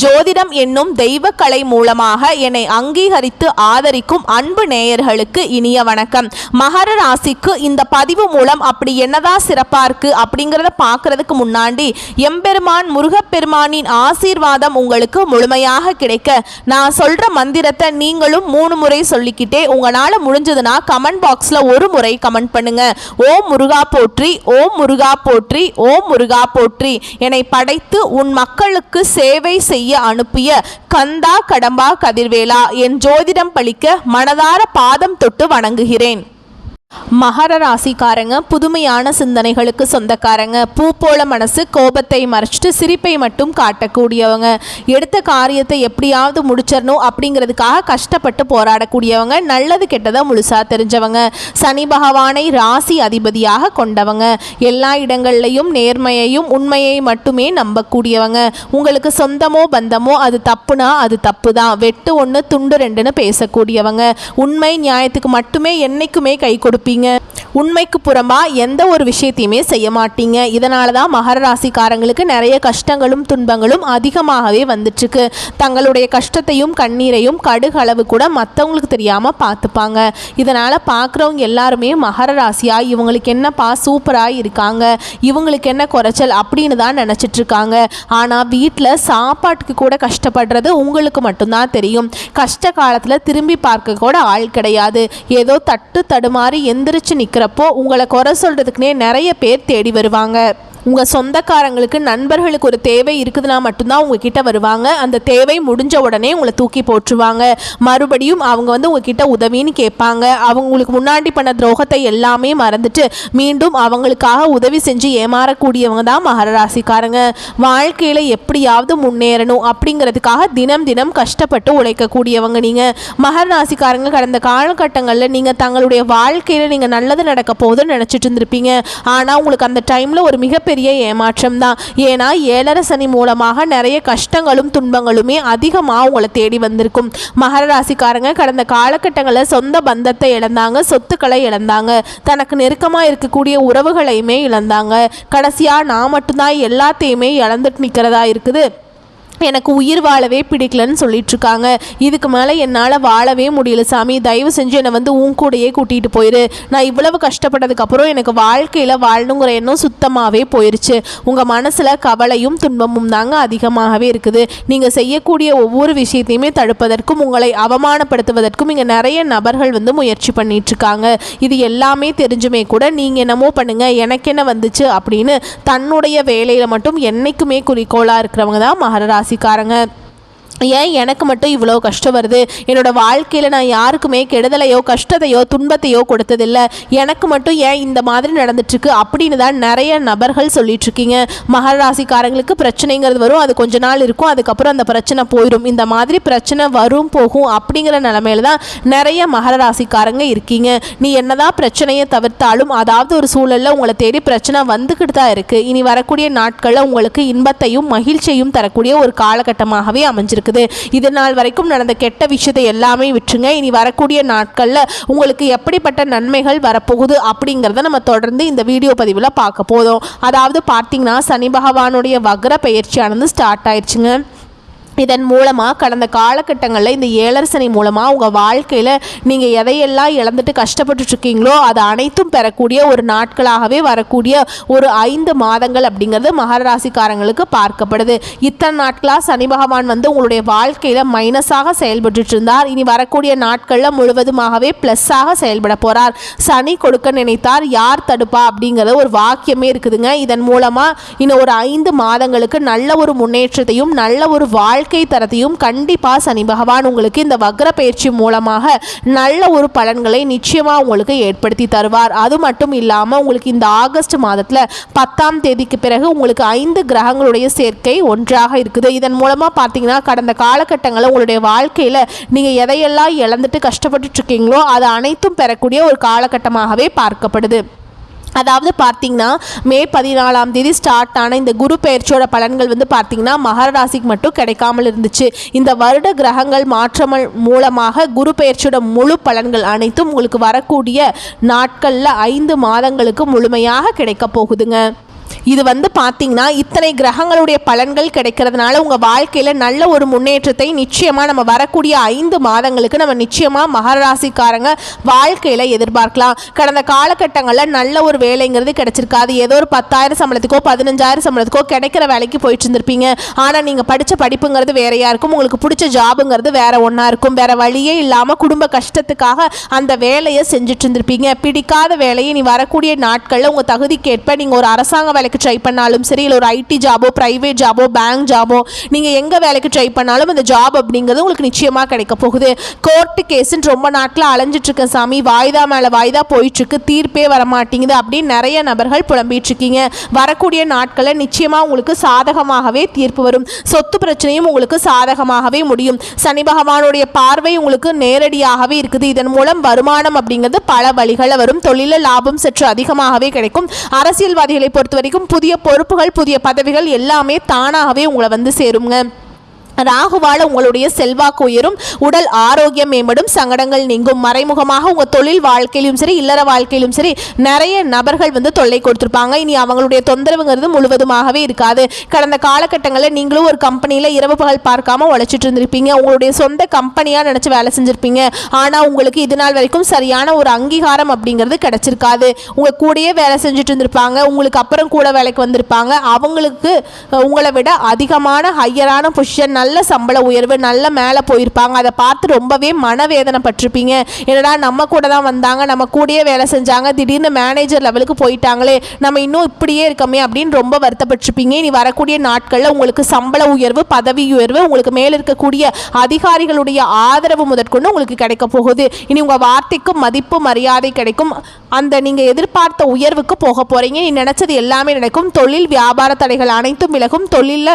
ஜோதிடம் என்னும் தெய்வக்கலை மூலமாக என்னை அங்கீகரித்து ஆதரிக்கும் அன்பு நேயர்களுக்கு இனிய வணக்கம். மகர ராசிக்கு இந்த பதிவு மூலம் அப்படி என்னதான் சிறப்பா இருக்கு அப்படிங்கிறத பார்க்கறதுக்கு முன்னாடி எம்பெருமான் முருகப்பெருமானின் ஆசீர்வாதம் உங்களுக்கு முழுமையாக கிடைக்க நான் சொல்ற மந்திரத்தை நீங்களும் 3 முறை சொல்லிக்கிட்டே உங்களால முடிஞ்சதுன்னா கமெண்ட் பாக்ஸ்ல ஒரு முறை கமெண்ட் பண்ணுங்க. ஓம் முருகா போற்றி, ஓம் முருகா போற்றி, ஓம் முருகா போற்றி. என்னை படைத்து உன் மக்களுக்கு சேவை செய்ய அனுப்பிய கந்தா கடம்பா கதிர்வேலா, என் ஜோதிடம் பழிக்க மனதார பாதம் தொட்டு வணங்குகிறேன். மகர ராசிக்காரங்க புதுமையான சிந்தனைகளுக்கு சொந்தக்காரங்க. பூ போல மனசு, கோபத்தை மறைச்சிட்டு சிரிப்பை மட்டும் காட்டக்கூடியவங்க. எடுத்த காரியத்தை எப்படியாவது முடிச்சிடணும் அப்படிங்கிறதுக்காக கஷ்டப்பட்டு போராடக்கூடியவங்க. நல்லது கெட்டதை முழுசா தெரிஞ்சவங்க. சனி பகவானை ராசி அதிபதியாக கொண்டவங்க. எல்லா இடங்கள்லையும் நேர்மையையும் உண்மையை மட்டுமே நம்பக்கூடியவங்க. உங்களுக்கு சொந்தமோ பந்தமோ அது தப்புனா அது தப்பு தான், வெட்டு 1 துண்டு 2ன்னு பேசக்கூடியவங்க. உண்மை நியாயத்துக்கு மட்டுமே என்னைக்குமே கை கொடுப்பீங்க. உண்மைக்கு புறம்பா எந்த ஒரு விஷயத்தையுமே செய்ய மாட்டீங்க. இதனால தான் மகர ராசிக்காரங்களுக்கு நிறைய கஷ்டங்களும் துன்பங்களும் அதிகமாகவே வந்துட்டு இருக்கு. தங்களுடைய கஷ்டத்தையும் கண்ணீரையும் கடுகளவு கூட மற்றவங்களுக்கு தெரியாம பார்த்துப்பாங்க. இதனால பார்க்குறவங்க எல்லாருமே மகர ராசியா இவங்களுக்கு என்னப்பா சூப்பராக இருக்காங்க, இவங்களுக்கு என்ன குறைச்சல் அப்படின்னு தான் நினச்சிட்டு இருக்காங்க. ஆனால் வீட்டில் சாப்பாட்டுக்கு கூட கஷ்டப்படுறது உங்களுக்கு மட்டும்தான் தெரியும். கஷ்ட காலத்தில் திரும்பி பார்க்க கூட ஆள் கிடையாது. ஏதோ தட்டு தடுமாறி எந்திரிச்சு நிற்கிறப்போ உங்களை குறை சொல்கிறதுக்குனே நிறைய பேர் தேடி வருவாங்க. உங்கள் சொந்தக்காரங்களுக்கு நண்பர்களுக்கு ஒரு தேவை இருக்குதுன்னா மட்டும்தான் உங்ககிட்ட வருவாங்க. அந்த தேவை முடிஞ்ச உடனே உங்களை தூக்கி போட்டுருவாங்க. மறுபடியும் அவங்க உங்ககிட்ட உதவின்னு கேட்பாங்க. அவங்களுக்கு முன்னாடி பண்ண துரோகத்தை எல்லாமே மறந்துட்டு மீண்டும் அவங்களுக்காக உதவி செஞ்சு ஏமாறக்கூடியவங்க தான் மகர ராசிக்காரங்க. வாழ்க்கையில் எப்படியாவது முன்னேறணும் அப்படிங்கிறதுக்காக தினம் தினம் கஷ்டப்பட்டு உழைக்கக்கூடியவங்க நீங்கள். மகர ராசிக்காரங்க கடந்த காலகட்டங்களில் நீங்கள் தங்களுடைய வாழ்க்கையில் நீங்கள் நல்லது நடக்க போகுதுன்னு நினச்சிட்டு இருந்திருப்பீங்க. ஆனால் உங்களுக்கு அந்த டைமில் ஒரு மிகப்பெரிய ஏமாற்றம் தான். ஏன்னா 7 சனி மூலமாக நிறைய கஷ்டங்களும் துன்பங்களுமே அதிகமாக உங்களை தேடி வந்திருக்கும். மகர ராசிக்காரங்க கடந்த காலகட்டங்களில் சொந்த பந்தத்தை இழந்தாங்க, சொத்துக்களை இழந்தாங்க, தனக்கு நெருக்கமாக இருக்கக்கூடிய உறவுகளையுமே இழந்தாங்க. கடைசியாக நான் மட்டும்தான் எல்லாத்தையுமே இழந்துட்டு நிற்கிறதா இருக்குது, எனக்கு உயிர் வாழவே பிடிக்கலன்னு சொல்லிட்டு இருக்காங்க. இதுக்கு மேலே என்னால் வாழவே முடியல சாமி, தயவு செஞ்சு என்னை உன் கூடையே கூட்டிகிட்டு போயிரு. நான் இவ்வளவு கஷ்டப்பட்டதுக்கப்புறம் எனக்கு வாழ்க்கையில் வாழணுங்கிற எண்ணம் சுத்தமாகவே போயிடுச்சு. உங்கள் மனசில் கவலையும் துன்பமும் தாங்க அதிகமாகவே இருக்குது. நீங்கள் செய்யக்கூடிய ஒவ்வொரு விஷயத்தையுமே தடுப்பதற்கும் உங்களை அவமானப்படுத்துவதற்கும் இங்கே நிறைய நபர்கள் முயற்சி பண்ணிகிட்ருக்காங்க. இது எல்லாமே தெரிஞ்சுமே கூட நீங்கள் என்னமோ பண்ணுங்கள் எனக்கு என்ன வந்துச்சு அப்படின்னு தன்னுடைய வேலையில் மட்டும் என்றைக்குமே குறிக்கோளாக இருக்கிறவங்க தான் மகர ராசிக்காரங்க. ஏன் எனக்கு மட்டும் இவ்வளோ கஷ்டம் வருது, என்னோடய வாழ்க்கையில் நான் யாருக்குமே கெடுதலையோ கஷ்டத்தையோ துன்பத்தையோ கொடுத்ததில்லை, எனக்கு மட்டும் ஏன் இந்த மாதிரி நடந்துட்டுருக்கு அப்படின்னு தான் நிறைய நபர்கள் சொல்லிகிட்ருக்கீங்க. மகர ராசிக்காரங்களுக்கு பிரச்சனைங்கிறது வரும், அது கொஞ்ச நாள் இருக்கும், அதுக்கப்புறம் அந்த பிரச்சனை போயிடும். இந்த மாதிரி பிரச்சனை வரும் போகும் அப்படிங்கிற நிலமையில தான் நிறைய மகர ராசிக்காரங்க இருக்கீங்க. நீ என்னதான் பிரச்சனையை தவிர்த்தாலும் அதாவது ஒரு சூழலில் உங்களை தேடி பிரச்சனை வந்துக்கிட்டு தான் இருக்குது. இனி வரக்கூடிய நாட்களில் உங்களுக்கு இன்பத்தையும் மகிழ்ச்சியையும் தரக்கூடிய ஒரு காலகட்டமாகவே அமைஞ்சிருக்கு. இது நாள் வரைக்கும் நடந்த கெட்ட விஷயத்தை எல்லாமே விட்டுருங்க. இனி வரக்கூடிய நாட்களில் உங்களுக்கு எப்படிப்பட்ட நன்மைகள் வரப்போகுது அப்படிங்கிறத நம்ம தொடர்ந்து இந்த வீடியோ பதிவில் பார்க்க போதும். அதாவது பார்த்தீங்கன்னா சனி பகவானுடைய வக்ர பயிற்சியானது ஸ்டார்ட் ஆயிடுச்சுங்க. இதன் மூலமாக கடந்த காலகட்டங்களில் இந்த 7 சனி மூலமாக உங்கள் வாழ்க்கையில் நீங்கள் எதையெல்லாம் இழந்துட்டு கஷ்டப்பட்டுருக்கீங்களோ அது அனைத்தும் பெறக்கூடிய ஒரு நாட்களாகவே வரக்கூடிய ஒரு 5 மாதங்கள் அப்படிங்கிறது மகர ராசிக்காரங்களுக்கு பார்க்கப்படுது. இத்தனை நாட்களாக சனி பகவான் உங்களுடைய வாழ்க்கையில் மைனஸாக செயல்பட்டு இருந்தார். இனி வரக்கூடிய நாட்களில் முழுவதுமாகவே ப்ளஸ்ஸாக செயல்பட போகிறார். சனி கொடுக்க நினைத்தார் யார் தடுப்பா அப்படிங்கிறது ஒரு வாக்கியமே இருக்குதுங்க. இதன் மூலமாக இன்னும் ஒரு 5 மாதங்களுக்கு நல்ல ஒரு முன்னேற்றத்தையும் நல்ல ஒரு வாழ்க்கை தரத்தையும் கண்டிப்பா சனி பகவான் உங்களுக்கு இந்த வக்ர பயிற்சி மூலமாக நல்ல ஒரு பலன்களை நிச்சயமா உங்களுக்கு ஏற்படுத்தி தருவார். அது மட்டும் இல்லாம உங்களுக்கு இந்த ஆகஸ்ட் மாதத்துல 10ஆம் தேதிக்கு பிறகு உங்களுக்கு 5 கிரகங்களுடைய சேர்க்கை ஒன்றாக இருக்குது. இதன் மூலமா பார்த்தீங்கன்னா கடந்த காலகட்டங்களில் உங்களுடைய வாழ்க்கையில நீங்க எதையெல்லாம் இழந்துட்டு கஷ்டப்பட்டு இருக்கீங்களோ அது அனைத்தும் பெறக்கூடிய ஒரு காலகட்டமாகவே பார்க்கப்படுது. அதாவது பார்த்தீங்கன்னா மே 14ஆம் தேதி ஸ்டார்ட் ஆன இந்த குரு பெயர்ச்சியோட பலன்கள் பார்த்தீங்கன்னா மகர ராசிக்கு மட்டும் கிடைக்காமல் இருந்துச்சு. இந்த வருட கிரகங்கள் மாற்றம் மூலமாக குரு பெயர்ச்சியோட முழு பலன்கள் அனைத்தும் உங்களுக்கு வரக்கூடிய நாட்களில் 5 மாதங்களுக்கு முழுமையாக கிடைக்க போகுதுங்க. இது பார்த்தீங்கன்னா இத்தனை கிரகங்களுடைய பலன்கள் கிடைக்கிறதுனால உங்கள் வாழ்க்கையில் நல்ல ஒரு முன்னேற்றத்தை நிச்சயமாக நம்ம வரக்கூடிய 5 மாதங்களுக்கு நம்ம நிச்சயமாக மகர ராசிக்காரங்க வாழ்க்கையில் எதிர்பார்க்கலாம். கடந்த காலகட்டங்களில் நல்ல ஒரு வேலைங்கிறது கிடைச்சிருக்காது. ஏதோ ஒரு 10,000 சம்பளத்துக்கோ 15,000 சம்பளத்துக்கோ கிடைக்கிற வேலைக்கு போயிட்டு இருந்திருப்பீங்க. ஆனால் நீங்கள் படித்த படிப்புங்கிறது வேறையா இருக்கும், உங்களுக்கு பிடிச்ச ஜாபுங்கிறது வேற ஒன்றா இருக்கும். வேற வழியே இல்லாமல் குடும்ப கஷ்டத்துக்காக அந்த வேலையை செஞ்சுட்டு இருந்திருப்பீங்க. பிடிக்காத வேலையை நீ வரக்கூடிய நாட்களில் உங்கள் தகுதிக்கேற்ப நீங்கள் ஒரு அரசாங்க வேலைக்கு ட்ரை பண்ணாலும் சரி, இல்லை ஒரு ஐடி ஜாபோ, பிரைவேட் ஜாபோ, பேங்க் ஜாபோ, நீங்கள் எங்கே வேலைக்கு ட்ரை பண்ணாலும் அந்த ஜாப் அப்படிங்கிறது உங்களுக்கு நிச்சயமாக கிடைக்க போகுது. கோர்ட்டு கேஸுன்னு ரொம்ப நாட்டில் அலைஞ்சிட்டு இருக்க சாமி, வாய்தா மேலே வாய்தா போயிட்டுருக்கு, தீர்ப்பே வரமாட்டேங்குது அப்படின்னு நிறைய நபர்கள் புலம்பிட்டு இருக்கீங்க. வரக்கூடிய நாட்களில் நிச்சயமாக உங்களுக்கு சாதகமாகவே தீர்ப்பு வரும். சொத்து பிரச்சனையும் உங்களுக்கு சாதகமாகவே முடியும். சனி பகவானுடைய பார்வை உங்களுக்கு நேரடியாகவே இருக்குது. இதன் மூலம் வருமானம் அப்படிங்கிறது பல வழிகளில் வரும். தொழில லாபம் சற்று அதிகமாகவே கிடைக்கும். அரசியல்வாதிகளை பொறுத்த வரைக்கும் புதிய பொறுப்புகள், புதிய பதவிகள் எல்லாமே தானாகவே உங்களை சேருங்க. ராகுவால் உங்களுடைய செல்வாக்கு உயரும், உடல் ஆரோக்கியம் மேம்படும், சங்கடங்கள் நீங்கும். மறைமுகமாக உங்கள் தொழில் வாழ்க்கையிலும் சரி, இல்லற வாழ்க்கையிலும் சரி நிறைய நபர்கள் தொல்லை கொடுத்துருப்பாங்க. இனி அவங்களுடைய தொந்தரவுங்கிறது முழுவதுமாகவே இருக்காது. கடந்த காலகட்டங்களில் நீங்களும் ஒரு கம்பெனியில் இரவு பகல் பார்க்காம உழைச்சிட்டு இருந்திருப்பீங்க. உங்களுடைய சொந்த கம்பெனியாக நினச்சி வேலை செஞ்சுருப்பீங்க. ஆனால் உங்களுக்கு இது நாள் வரைக்கும் சரியான ஒரு அங்கீகாரம் அப்படிங்கிறது கிடைச்சிருக்காது. உங்கள் கூடயே வேலை செஞ்சுட்டு இருந்திருப்பாங்க, உங்களுக்கு அப்புறம் கூட வேலைக்கு வந்திருப்பாங்க. அவங்களுக்கு உங்களை விட அதிகமான ஹையரான பொசிஷன், நல்ல சம்பள உயர்வு, நல்ல மேலே போயிருப்பாங்க. அதை பார்த்து ரொம்பவே மனவேதனை பட்டிருப்பீங்க. என்னடா நம்ம கூட தான் வந்தாங்க, நம்ம கூடயே வேலை செஞ்சாங்க, திடீர்னு மேனேஜர் லெவலுக்கு போயிட்டாங்களே, நம்ம இன்னும் இப்படியே இருக்கமே அப்படின்னு ரொம்ப வருத்தப்பட்டிருப்பீங்க. இனி வரக்கூடிய நாட்களில் உங்களுக்கு சம்பள உயர்வு, பதவி உயர்வு, உங்களுக்கு மேலே இருக்கக்கூடிய அதிகாரிகளுடைய ஆதரவு முதற்கொண்டு உங்களுக்கு கிடைக்க போகுது. இனி உங்கள் வார்த்தைக்கு மதிப்பு மரியாதை கிடைக்கும். அந்த நீங்கள் எதிர்பார்த்த உயர்வுக்கு போக போகிறீங்க. நீ நினச்சது எல்லாமே நடக்கும். தொழில் வியாபார தடைகள் அனைத்தும் விலகும். தொழிலில்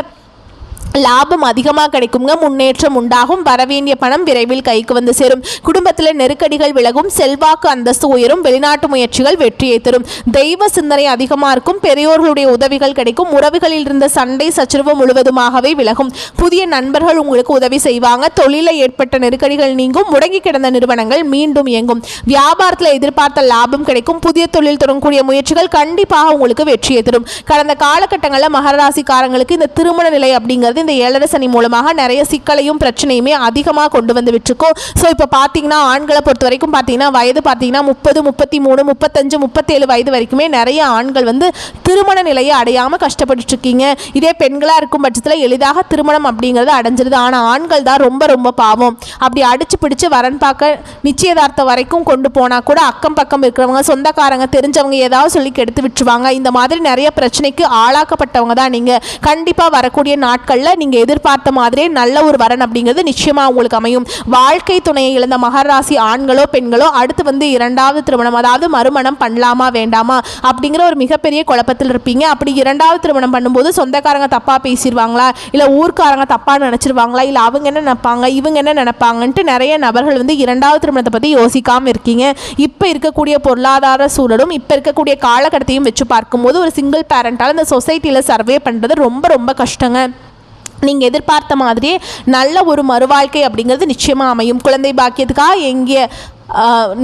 லாபம் அதிகமாக கிடைக்குங்க. முன்னேற்றம் உண்டாகும். வரவேண்டிய பணம் விரைவில் கைக்கு சேரும். குடும்பத்தில் நெருக்கடிகள் விலகும். செல்வாக்கு அந்தஸ்து உயரும். வெளிநாட்டு முயற்சிகள் வெற்றியை தரும். தெய்வ சிந்தனை அதிகமாக இருக்கும். பெரியோர்களுடைய உதவிகள் கிடைக்கும். உறவுகளில் இருந்த சண்டை சச்சரவு முழுவதுமாகவே விலகும். புதிய நண்பர்கள் உங்களுக்கு உதவி செய்வாங்க. தொழிலில் ஏற்பட்ட நெருக்கடிகள் நீங்கும். முடங்கி கிடந்த நிறுவனங்கள் மீண்டும் இயங்கும். வியாபாரத்தில் எதிர்பார்த்த லாபம் கிடைக்கும். புதிய தொழில் தொடங்கக்கூடிய முயற்சிகள் கண்டிப்பாக உங்களுக்கு வெற்றியை தரும். கடந்த காலகட்டங்களில் மகர ராசிக்காரங்களுக்கு இந்த திருமண நிலை அப்படிங்கிறது இந்த 7 சனி மூலமாக நிறைய சிக்கலையும் பிரச்சனையுமே அதிகமாக கொண்டு விட்டுருக்கோம். ஸோ இப்போ பார்த்தீங்கன்னா ஆண்களை பொறுத்த வரைக்கும் பார்த்தீங்கன்னா வயது பார்த்தீங்கன்னா 30, 33, 35, 37 வயது வரைக்குமே நிறைய ஆண்கள் திருமண நிலையை அடையாமல் கஷ்டப்பட்டு இருக்கீங்க. இதே பெண்களாக இருக்கும் பட்சத்தில் எளிதாக திருமணம் அப்படிங்கிறது அடைஞ்சிருது. ஆனால் ஆண்கள் தான் ரொம்ப ரொம்ப பாவம். அப்படி அடிச்சு பிடிச்சு வரன் பார்க்க நிச்சயதார்த்தம் வரைக்கும் கொண்டு போனால் கூட அக்கம் பக்கம் இருக்கிறவங்க, சொந்தக்காரங்க, தெரிஞ்சவங்க ஏதாவது சொல்லி கெடுத்து விட்டுருவாங்க. இந்த மாதிரி நிறைய பிரச்சனைக்கு ஆளாக்கப்பட்டவங்க தான் நீங்கள். கண்டிப்பாக வரக்கூடிய நாட்களில் நீங்கள் எதிர்பார்த்த மாதிரியே நல்ல ஒரு வரன் அப்படிங்கிறது நிச்சயமாக உங்களுக்கு அமையும். வாழ்க்கை துணையை இழந்த மகர ராசி ஆண்களோ பெண்களோ அடுத்து 2வது திருமணம், அதாவது மறுமணம் பண்ணலாமா வேண்டாமா அப்படிங்கிற ஒரு மிகப்பெரிய குழப்பத்தில் இருப்பீங்க. அப்படி 2வது திருமணம் பண்ணும்போது சொந்தக்காரங்க தப்பாக பேசிடுவாங்களா, இல்லை ஊர்க்காரங்க தப்பாக நினச்சிருவாங்களா, இல்லை அவங்க என்ன நினைப்பாங்க, இவங்க என்ன நினைப்பாங்கன்ட்டு நிறைய நபர்கள் 2வது திருமணத்தை பற்றி யோசிக்காமல் இருக்கீங்க. இப்போ இருக்கக்கூடிய பொருளாதார சூழலும் இப்போ இருக்கக்கூடிய காலகட்டத்தையும் வச்சு பார்க்கும்போது ஒரு சிங்கிள் பேரண்டால் இந்த சொசைட்டியில் சர்வே பண்ணுறது ரொம்ப ரொம்ப கஷ்டங்க. நீங்கள் எதிர்பார்த்த மாதிரியே நல்ல ஒரு மறுவாழ்க்கை அப்படிங்கிறது நிச்சயமாக அமையும். குழந்தை பாக்கியத்துக்காக எங்கே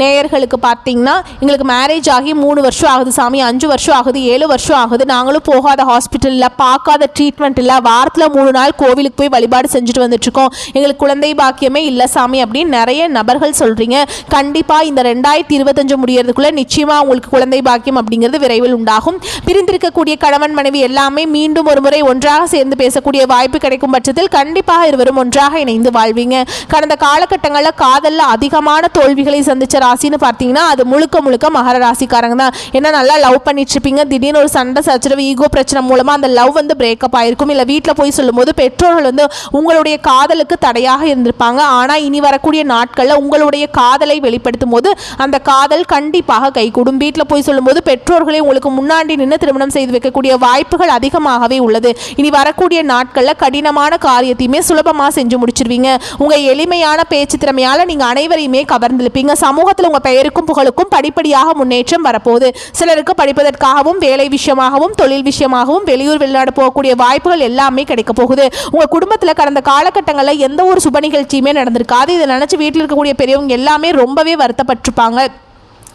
நேயர்களுக்கு பார்த்தீங்கன்னா எங்களுக்கு மேரேஜ் ஆகி 3 வருஷம் ஆகுது சாமி, 5 வருஷம் ஆகுது, 7 வருஷம் ஆகுது, நாங்களும் போகாத ஹாஸ்பிட்டலில் பார்க்காத ட்ரீட்மெண்ட் இல்லை, வாரத்தில் 3 நாள் கோவிலுக்கு போய் வழிபாடு செஞ்சுட்டு வந்துட்டுருக்கோம், எங்களுக்கு குழந்தை பாக்கியமே இல்லை சாமி அப்படின்னு நிறைய நபர்கள் சொல்கிறீங்க. கண்டிப்பாக இந்த 2025 முடியறதுக்குள்ளே நிச்சயமாக உங்களுக்கு குழந்தை பாக்கியம் அப்படிங்கிறது விரைவில் உண்டாகும். பிரிந்திருக்கக்கூடிய கணவன் மனைவி எல்லாமே மீண்டும் ஒரு முறை ஒன்றாக சேர்ந்து பேசக்கூடிய வாய்ப்பு கிடைக்கும் பட்சத்தில் கண்டிப்பாக இருவரும் ஒன்றாக இணைந்து வாழ்வீங்க. கடந்த காலகட்டங்களில் காதலில் அதிகமான தோல்விகளை சந்திச்ச ராசின்னு பார்த்தீங்கன்னா அது முழுக்க முழுக்க மகர ராசிக்காரங்க தான். ஏன்னா நல்லா லவ் பண்ணிட்டு இருப்பீங்க, திடீர்னு ஒரு சண்டை சச்சரவு ஈகோ பிரச்சனை மூலமாக அந்த லவ் பிரேக்கப் ஆயிருக்கும். இல்லை வீட்டில் போய் சொல்லும்போது பெற்றோர்கள் உங்களுடைய காதலுக்கு தடையாக இருந்திருப்பாங்க. ஆனால் இனி வரக்கூடிய நாட்களில் உங்களுடைய காதலை வெளிப்படுத்தும் போது அந்த காதல் கண்டிப்பாக கைகூடும். வீட்டில் போய் சொல்லும்போது பெற்றோர்களை உங்களுக்கு முன்னாடி நின்று திருமணம் செய்து வைக்கக்கூடிய வாய்ப்புகள் அதிகமாகவே உள்ளது. இனி வரக்கூடிய நாட்களில் கடினமான காரியத்தையுமே சுலபமாக செஞ்சு முடிச்சிருவீங்க. உங்கள் எளிமையான பேச்சு திறமையால் நீங்கள் அனைவரையுமே கவர்ந்திருப்பீங்க. சமூகத்தில் உங்கள் பெயருக்கும் புகழுக்கும் படிப்படியாக முன்னேற்றம் வரப்போகுது. சிலருக்கு படிப்பதற்காகவும் வேலை விஷயமாகவும் தொழில் விஷயமாகவும் வெளியூர் வெளிநாடு போகக்கூடிய வாய்ப்புகள் எல்லாமே கிடைக்க போகுது. உங்கள் குடும்பத்தில் கடந்த காலகட்டங்களில் எந்த ஒரு சுப நிகழ்ச்சியுமே நடந்திருக்காது. இதை நினச்சி வீட்டில் இருக்கக்கூடிய பெரியவங்க எல்லாமே ரொம்பவே வருத்தப்பட்டிருப்பாங்க.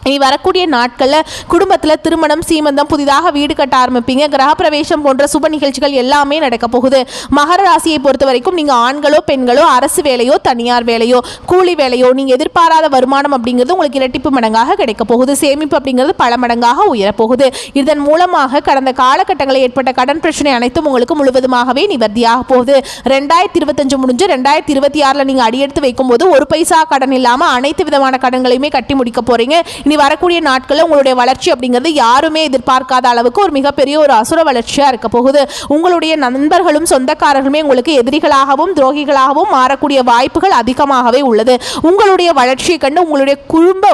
இனி வரக்கூடிய நாட்களில் குடும்பத்தில் திருமணம், சீமந்தம், புதிதாக வீடு கட்ட ஆரம்பிப்பீங்க, கிரகப்பிரவேசம் போன்ற சுப நிகழ்ச்சிகள் எல்லாமே நடக்க போகுது. மகர ராசியை பொறுத்த வரைக்கும் நீங்கள் ஆண்களோ பெண்களோ அரசு வேலையோ தனியார் வேலையோ கூலி வேலையோ நீங்கள் எதிர்பாராத வருமானம் அப்படிங்கிறது உங்களுக்கு இரட்டிப்பு மடங்காக கிடைக்க போகுது. சேமிப்பு அப்படிங்கிறது பல மடங்காக உயரப்போகுது. இதன் மூலமாக கடந்த காலகட்டங்களில் ஏற்பட்ட கடன் பிரச்சனை அனைத்தும் உங்களுக்கு முழுவதுமாகவே நிவர்த்தியாக போகுது. 2025 முடிஞ்சு 2026 நீங்கள் அடியெடுத்து வைக்கும்போது ஒரு பைசா கடன் இல்லாமல் அனைத்து விதமான கடன்களையுமே கட்டி முடிக்க போறீங்க. இனி வரக்கூடிய நாட்களில் உங்களுடைய வளர்ச்சி அப்படிங்கிறது யாருமே எதிர்பார்க்காத அளவுக்கு ஒரு மிகப்பெரிய ஒரு அசுர வளர்ச்சியாக இருக்க போகுது. உங்களுடைய நண்பர்களும் சொந்தக்காரர்களுமே உங்களுக்கு எதிரிகளாகவும் துரோகிகளாகவும் மாறக்கூடிய வாய்ப்புகள் அதிகமாகவே உள்ளது. உங்களுடைய வளர்ச்சியை கண்டு உங்களுடைய குடும்ப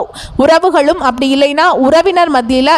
உறவுகளும் அப்படி இல்லைன்னா உறவினர் மத்தியில்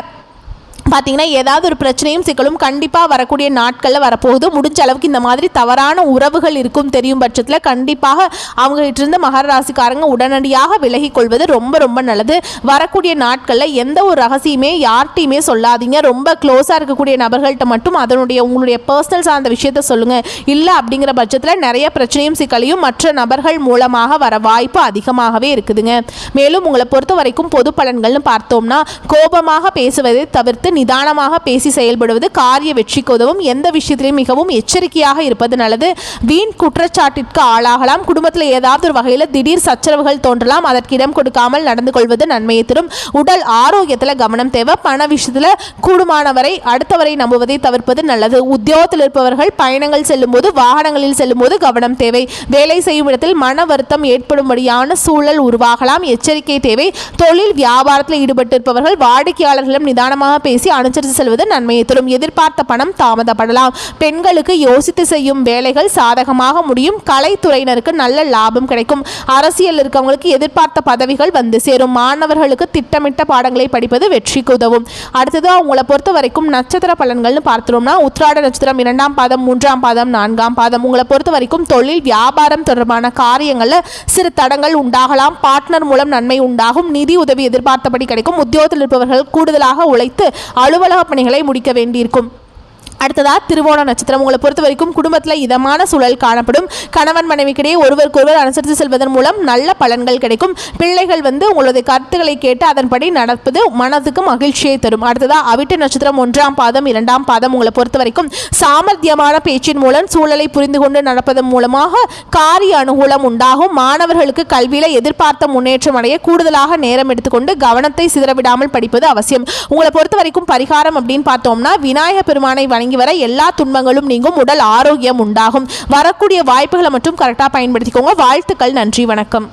பார்த்தீங்கன்னா ஏதாவது ஒரு பிரச்சனையும் சிக்கலும் கண்டிப்பாக வரக்கூடிய நாட்களில் வரப்போகுது. முடிஞ்ச அளவுக்கு இந்த மாதிரி தவறான உறவுகள் இருக்கும் தெரியும் பட்சத்தில் கண்டிப்பாக அவங்ககிட்ட மகர ராசிக்காரங்க உடனடியாக விலகி கொள்வது ரொம்ப ரொம்ப நல்லது. வரக்கூடிய நாட்களில் எந்த ஒரு ரகசியமே யார்கிட்டையுமே சொல்லாதீங்க. ரொம்ப க்ளோஸாக இருக்கக்கூடிய நபர்கள்ட்ட மட்டும் உங்களுடைய பர்சனல் சார்ந்த விஷயத்த சொல்லுங்கள். இல்லை அப்படிங்கிற பட்சத்தில் நிறைய பிரச்சனையும் சிக்கலையும் மற்ற நபர்கள் மூலமாக வர வாய்ப்பு அதிகமாகவே இருக்குதுங்க. மேலும் உங்களை பொறுத்த வரைக்கும் பொது பலன்கள்னு பார்த்தோம்னா கோபமாக பேசுவதை தவிர்த்து நிதானமாக பேசி செயல்படுவது காரிய வெற்றிக்கு உதவும். எந்த விஷயத்திலையும் மிகவும் எச்சரிக்கையாக இருப்பது நல்லது. வீண் குற்றச்சாட்டிற்கு ஆளாகலாம். குடும்பத்தில் ஏதாவது ஒரு வகையில் திடீர் சச்சரவுகள் தோன்றலாம். அதற்கு இடம் கொடுக்காமல் நடந்து கொள்வது நன்மையை தரும். உடல் ஆரோக்கியத்தில் கவனம் தேவை. பண விஷயத்தில் கூடுமானவரை அடுத்தவரை நம்புவதை தவிர்ப்பது நல்லது. உத்தியோகத்தில் இருப்பவர்கள் பயணங்கள் செல்லும் போது வாகனங்களில் செல்லும் போது கவனம் தேவை. வேலை செய்யும் இடத்தில் மன வருத்தம் ஏற்படும்படியான சூழல் உருவாகலாம். எச்சரிக்கை தேவை. தொழில் வியாபாரத்தில் ஈடுபட்டிருப்பவர்கள் வாடிக்கையாளர்களிடம் நிதானமாக பேசி அனுசரித்து செல்வது நன்மையை தரும். எதிர்பார்த்த பணம் தாமதப்படலாம். பெண்களுக்கு யோசித்து செய்யும் வேலைகள் சாதகமாக முடியும். கலைத்துறையினருக்கு நல்ல லாபம் கிடைக்கும். அரசியல் இருக்கவங்களுக்கு எதிர்பார்த்த பதவிகள் வந்து சேரும். மாணவர்களுக்கு திட்டமிட்ட பாடங்களை படிப்பது வெற்றிக்கு உதவும். அடுத்தது உங்களை பொறுத்த வரைக்கும் நட்சத்திர பலன்கள்னு பார்த்தோம்னா உத்திராட நட்சத்திரம் 2ஆம் பாதம் 3ஆம் பாதம் 4ஆம் பாதம் உங்களை பொறுத்த வரைக்கும் தொழில் வியாபாரம் தொடர்பான காரியங்களில் சிறு தடங்கள் உண்டாகலாம். பார்ட்னர் மூலம் நன்மை உண்டாகும். நிதி உதவி எதிர்பார்த்தபடி கிடைக்கும். உத்தியோகத்தில் இருப்பவர்கள் கூடுதலாக உழைத்து அலுவலக பணிகளை முடிக்க வேண்டியிருக்கும். அடுத்ததாக திருவோண நட்சத்திரம் உங்களை பொறுத்த வரைக்கும் குடும்பத்தில் இதமான சூழல் காணப்படும். கணவன் மனைவிக்கிடையே ஒருவருக்கொருவர் அனுசரித்து செல்வதன் மூலம் நல்ல பலன்கள் கிடைக்கும். பிள்ளைகள் உங்களுடைய கருத்துக்களை கேட்டு அதன்படி நடப்பது மனதுக்கு மகிழ்ச்சியை தரும். அடுத்ததாக அவிட்ட நட்சத்திரம் 1ஆம் பாதம் 2ஆம் பாதம் உங்களை பொறுத்த வரைக்கும் சாமர்த்தியமான பேச்சின் மூலம் சூழலை புரிந்து கொண்டு நடப்பதன் மூலமாக காரிய அனுகூலம் உண்டாகும். மாணவர்களுக்கு கல்வியில் எதிர்பார்த்த முன்னேற்றம் அடைய கூடுதலாக நேரம் எடுத்துக்கொண்டு கவனத்தை சிதறவிடாமல் படிப்பது அவசியம். உங்களை பொறுத்த வரைக்கும் பரிகாரம் அப்படின்னு பார்த்தோம்னா விநாயக பெருமானை வணங்கி வர எல்லா துன்பங்களும் நீங்கும். உடல் ஆரோக்கியம் உண்டாகும். வரக்கூடிய வாய்ப்புகளை மட்டும் கரெக்டாக பயன்படுத்திக்கோங்க. வாழ்த்துக்கள். நன்றி. வணக்கம்.